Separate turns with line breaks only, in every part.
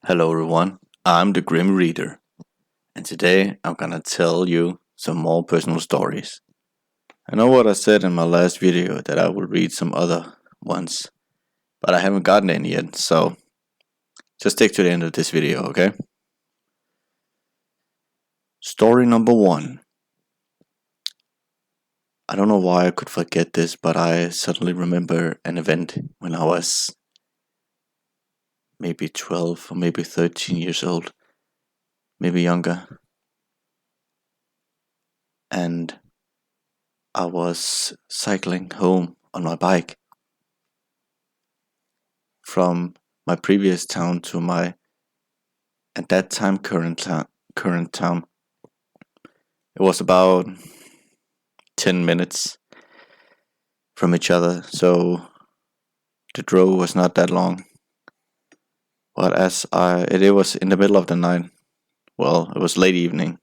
Hello everyone, I'm the Grim Reader, and today I'm gonna tell you some more personal stories. I know what I said in my last video that I will read some other ones, but I haven't gotten any yet, so just stick to the end of this video, okay? Story number one. I don't know why I could forget this, but I suddenly remember an event when I was maybe 12 or maybe 13 years old, maybe younger, and I was cycling home on my bike from my previous town to my at that time current town. It was about 10 minutes from each other, so the drove was not that long. But it was in the middle of the night. Well, it was late evening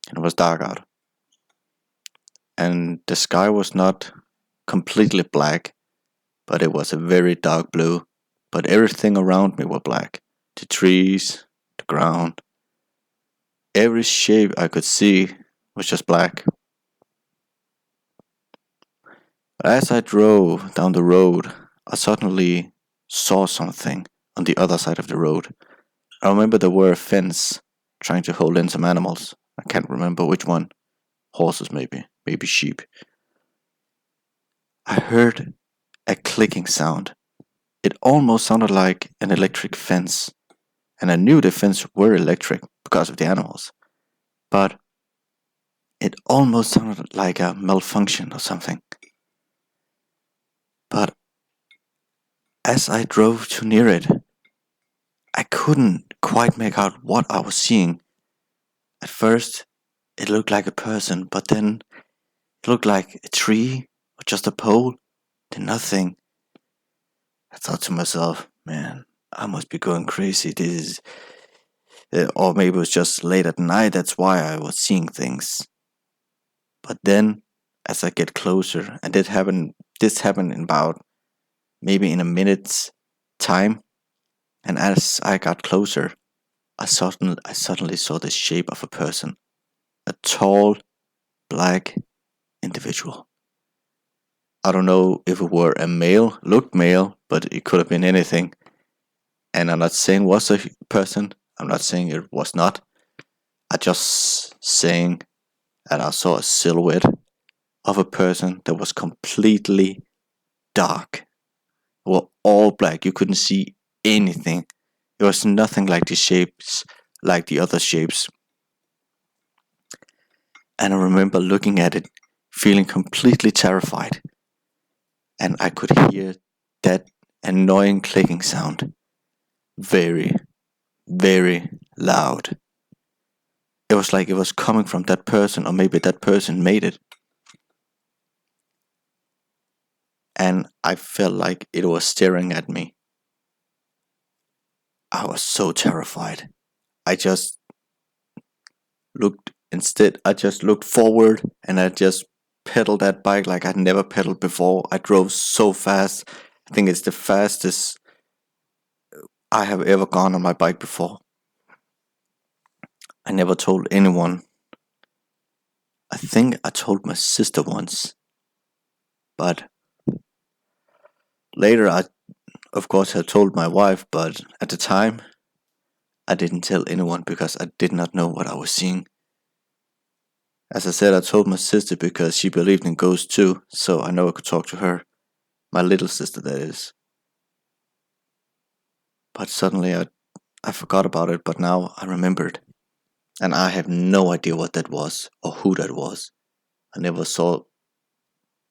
and it was dark out, and the sky was not completely black, but it was a very dark blue. But everything around me were black. The trees, the ground, every shape I could see was just black. But as I drove down the road, I suddenly saw something on the other side of the road. I remember there were a fence trying to hold in some animals. I can't remember which one. Horses, maybe sheep. I heard a clicking sound. It almost sounded like an electric fence, and I knew the fence were electric because of the animals. But it almost sounded like a malfunction or something. But as I drove too near it, I couldn't quite make out what I was seeing. At first, it looked like a person, but then it looked like a tree or just a pole, then nothing. I thought to myself, man, I must be going crazy. Or maybe it was just late at night, that's why I was seeing things. But then, as I get closer, and this happened in about maybe in a minute's time, and as I got closer, I suddenly saw the shape of a person, a tall, black individual. I don't know if it were a male, looked male, but it could have been anything. And I'm not saying it was a person, I'm not saying it was not. I just saying that I saw a silhouette of a person that was completely dark. It was all black, you couldn't see anything. It was nothing like the shapes, like the other shapes. And I remember looking at it, feeling completely terrified. And I could hear that annoying clicking sound very, very loud. It was like it was coming from that person, or maybe that person made it. And I felt like it was staring at me. I was so terrified. I just I just looked forward and I just pedaled that bike like I'd never pedaled before. I drove so fast. I think it's the fastest I have ever gone on my bike before. I never told anyone. I think I told my sister once, but later I, of course, had told my wife, but at the time I didn't tell anyone because I did not know what I was seeing. As I said, I told my sister because she believed in ghosts too, so I know I could talk to her. My little sister, that is. But suddenly I forgot about it, but now I remembered. And I have no idea what that was or who that was. I never saw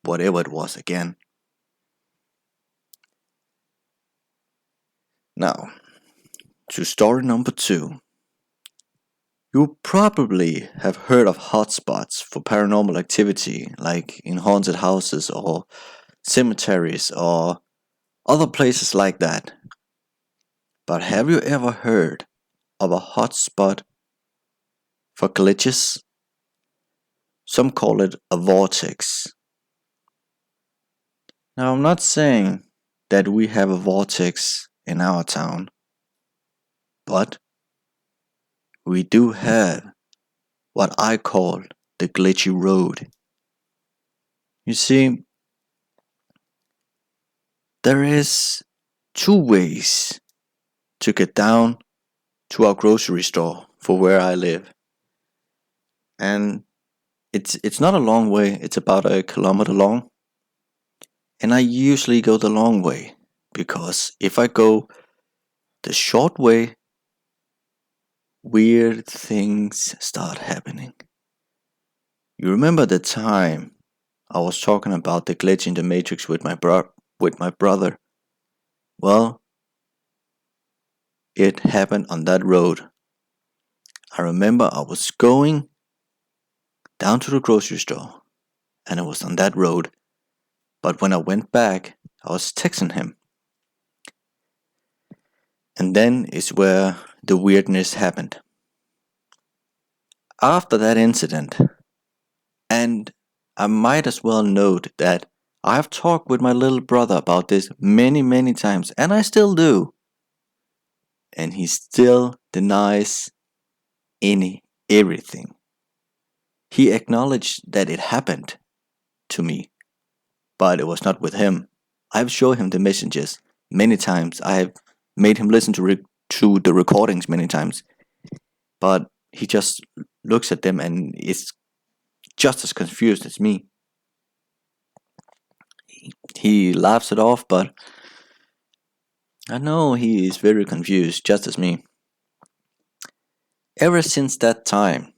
whatever it was again. Now, to story number two. You probably have heard of hotspots for paranormal activity, like in haunted houses or cemeteries or other places like that. But have you ever heard of a hotspot for glitches? Some call it a vortex. Now, I'm not saying that we have a vortex in our town, But we do have what I call the glitchy road. You see, there is two ways to get down to our grocery store for where I live. And it's not a long way, it's about a kilometer long. And I usually go the long way because if I go the short way, weird things start happening. You remember the time I was talking about the glitch in the matrix with my brother? Well, it happened on that road. I remember I was going down to the grocery store and it was on that road. But when I went back, I was texting him. And then is where the weirdness happened. After that incident, and I might as well note that I've talked with my little brother about this many, many times, and I still do. And he still denies everything. He acknowledged that it happened to me, but it was not with him. I've shown him the messages many times. I have made him listen to the recordings many times, but he just looks at them and is just as confused as me. He laughs it off, but I know he is very confused, just as me. Ever since that time,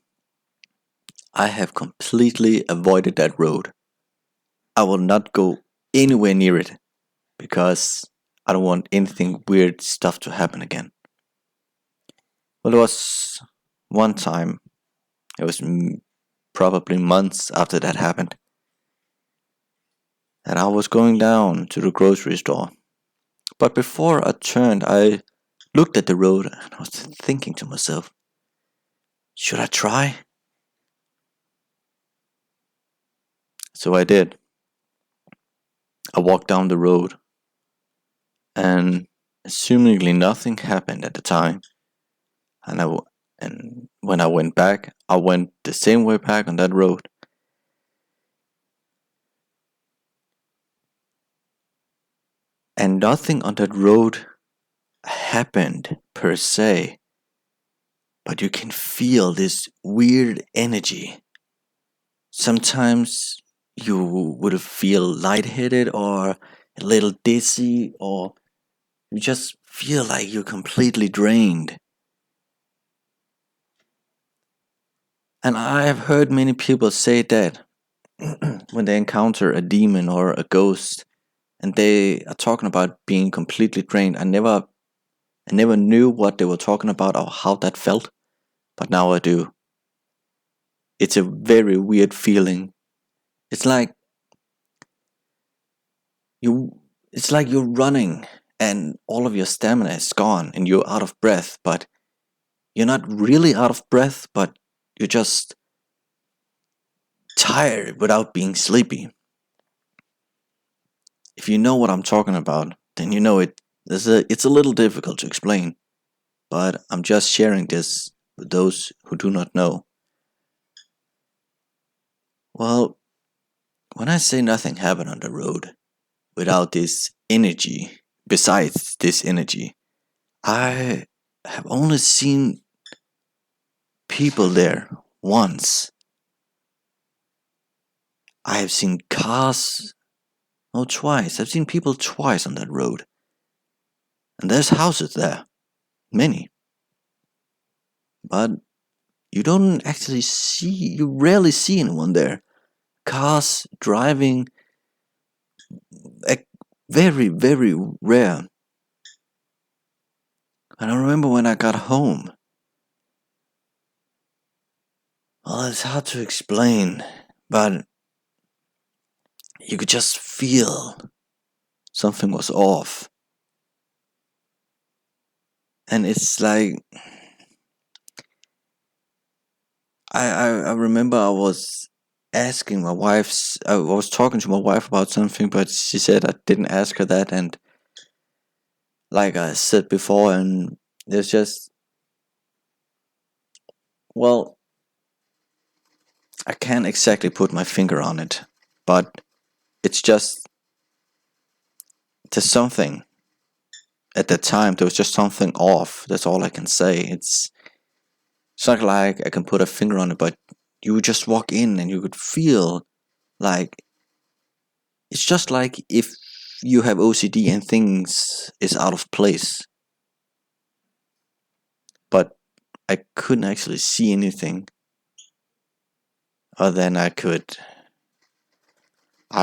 I have completely avoided that road. I will not go anywhere near it because I don't want anything weird stuff to happen again. Well, there was one time, it was probably months after that happened, that I was going down to the grocery store. But before I turned, I looked at the road and I was thinking to myself, should I try? So I did. I walked down the road and assumingly nothing happened at the time. And when I went back, I went the same way back on that road. And nothing on that road happened per se. But you can feel this weird energy. Sometimes you would feel lightheaded or a little dizzy, or you just feel like you're completely drained. And I have heard many people say that when they encounter a demon or a ghost and they are talking about being completely drained. I never knew what they were talking about or how that felt, but now I do. It's a very weird feeling. It's like you're running and all of your stamina is gone and you're out of breath, but you're not really out of breath, but you're just tired without being sleepy. If you know what I'm talking about, then you know it's a little difficult to explain, but I'm just sharing this with those who do not know. Well, when I say nothing happened on the road without this energy, besides this energy, I have only seen people there once. I have seen cars, oh, twice. I've seen people twice on that road. And there's houses there, many. But you don't actually you rarely see anyone there. Cars driving, very, very rare. And I remember when I got home. Well, it's hard to explain, but you could just feel something was off. And it's like I remember I was I was talking to my wife about something, but she said I didn't ask her that, and like I said before, and there's just Well, I can't exactly put my finger on it, but it's just there's something at that time. There was just something off. That's all I can say. It's not like I can put a finger on it, but you would just walk in and you could feel like it's just like if you have OCD and things is out of place. But I couldn't actually see anything other than I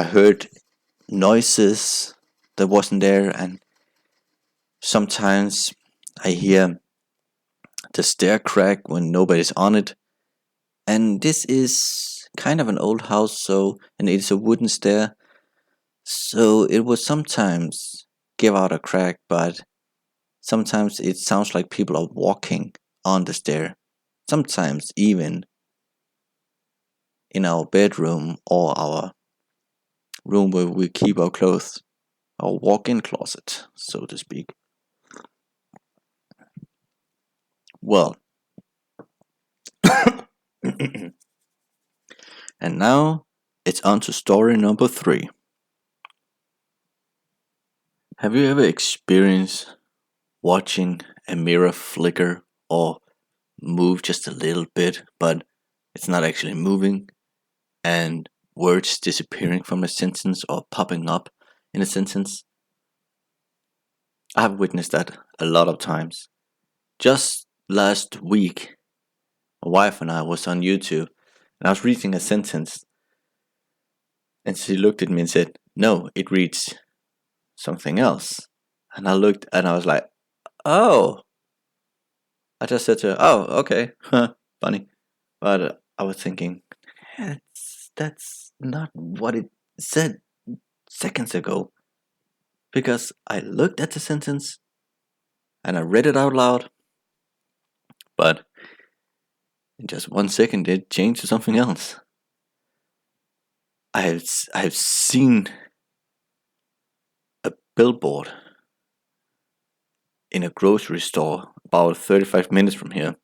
heard noises that wasn't there, and sometimes I hear the stair crack when nobody's on it. And this is kind of an old house, so and it's a wooden stair, so it would sometimes give out a crack, but sometimes it sounds like people are walking on the stair. Sometimes even in our bedroom or our room where we keep our clothes, our walk-in closet, so to speak. Well, and now it's on to story number 3. Have you ever experienced watching a mirror flicker or move just a little bit, but it's not actually moving, and words disappearing from a sentence or popping up in a sentence? I've witnessed that a lot of times. Just last week, my wife and I was on YouTube, and I was reading a sentence, and she looked at me and said, "No, it reads something else." And I looked and I was like, "Oh." I just said to her, "Oh, okay, funny." But I was thinking, that's not what it said seconds ago. Because I looked at the sentence and I read it out loud, but in just 1 second it changed to something else. I have seen a billboard in a grocery store about 35 minutes from here,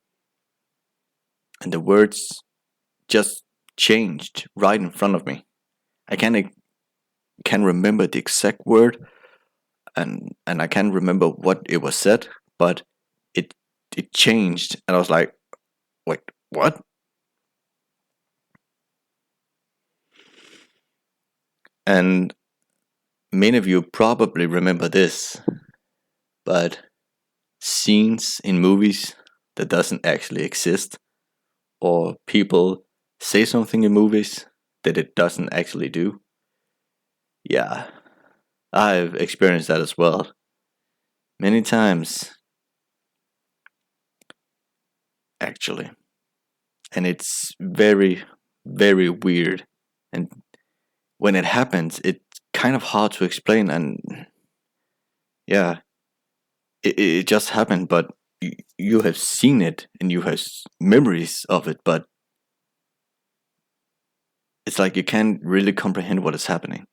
and the words just changed right in front of me. I can remember the exact word, and I can't remember what it was said, but it changed, and I was like, wait, what? And many of you probably remember this, but scenes in movies that doesn't actually exist, or people say something in movies that it doesn't actually do. Yeah, I've experienced that as well. Many times, actually. And it's very, very weird. And when it happens, it's kind of hard to explain. And yeah, it just happened, but you have seen it and you have memories of it, but it's like you can't really comprehend what is happening.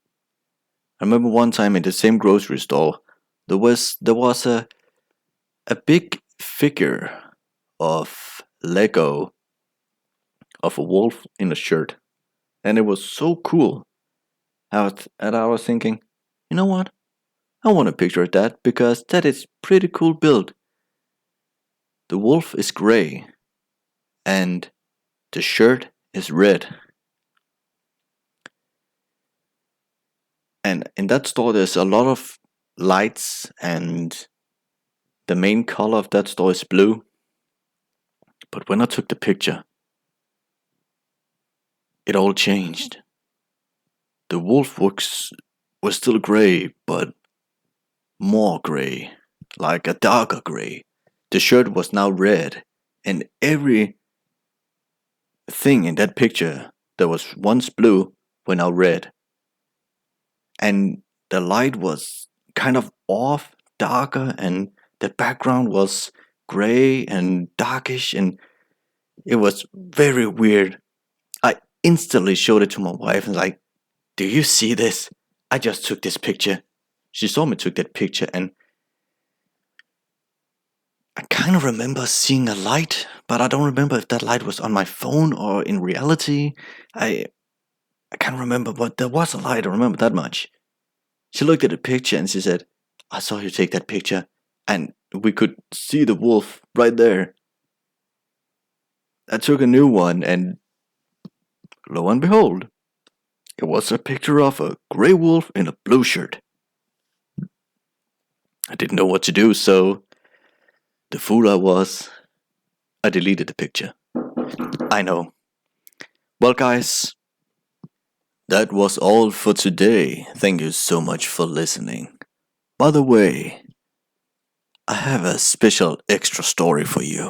I remember one time in the same grocery store, there was a big figure of Lego of a wolf in a shirt, and it was so cool. And I was thinking, you know what? I want a picture of that because that is pretty cool build. The wolf is gray, and the shirt is red. And in that store, there's a lot of lights, and the main color of that store is blue. But when I took the picture, it all changed. The wolf was still gray, but more gray, like a darker gray. The shirt was now red, and every thing in that picture that was once blue were now red. And the light was kind of off, darker, and the background was gray and darkish, and it was very weird. I instantly showed it to my wife and like, "Do you see this? I just took this picture." She saw me took that picture, and I kind of remember seeing a light, but I don't remember if that light was on my phone or in reality. I can't remember, but there was a light, I remember that much. She looked at the picture and she said, I saw you take that picture, and we could see the wolf right there. I took a new one, and lo and behold, it was a picture of a grey wolf in a blue shirt. I didn't know what to do, so the fool I was, I deleted the picture. I know. Well, guys, that was all for today. Thank you so much for listening. By the way, I have a special extra story for you.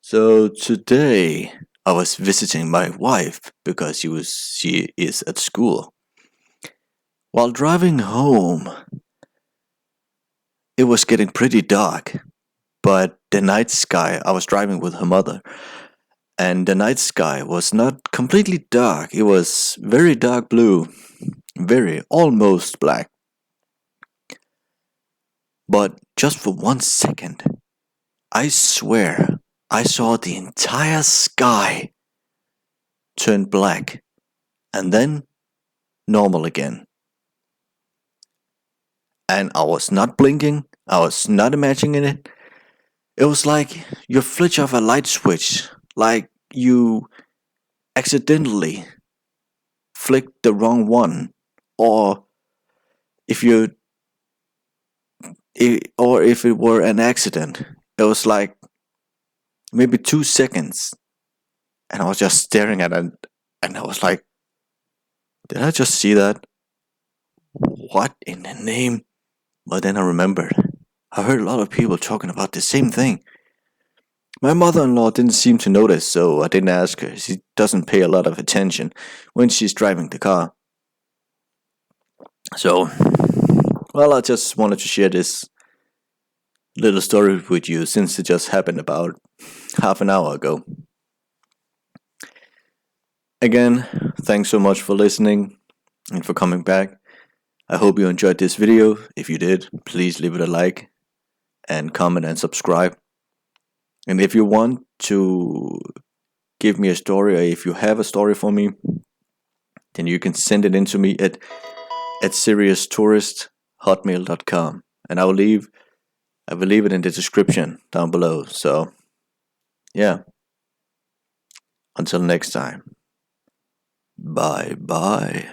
So today I was visiting my wife because she is at school. While driving home, it was getting pretty dark, but the night sky, I was driving with her mother, and the night sky was not completely dark. It was very dark blue, very almost black. But just for 1 second, I swear I saw the entire sky turn black and then normal again. And I was not blinking, I was not imagining it. It was like you flick off a light switch, like you accidentally flicked the wrong one, or if you or if it were an accident. It was like maybe 2 seconds, and I was just staring at it, and I was like, did I just see that? What in the name? But then I remembered. I heard a lot of people talking about the same thing. My mother-in-law didn't seem to notice, so I didn't ask her. She doesn't pay a lot of attention when she's driving the car. So, well, I just wanted to share this little story with you since it just happened about half an hour ago. Again, thanks so much for listening and for coming back. I hope you enjoyed this video. If you did, please leave it a like and comment and subscribe. And if you want to give me a story, or if you have a story for me, then you can send it in to me at serioustourist@hotmail.com, and I will leave it in the description down below. So yeah, until next time, bye bye.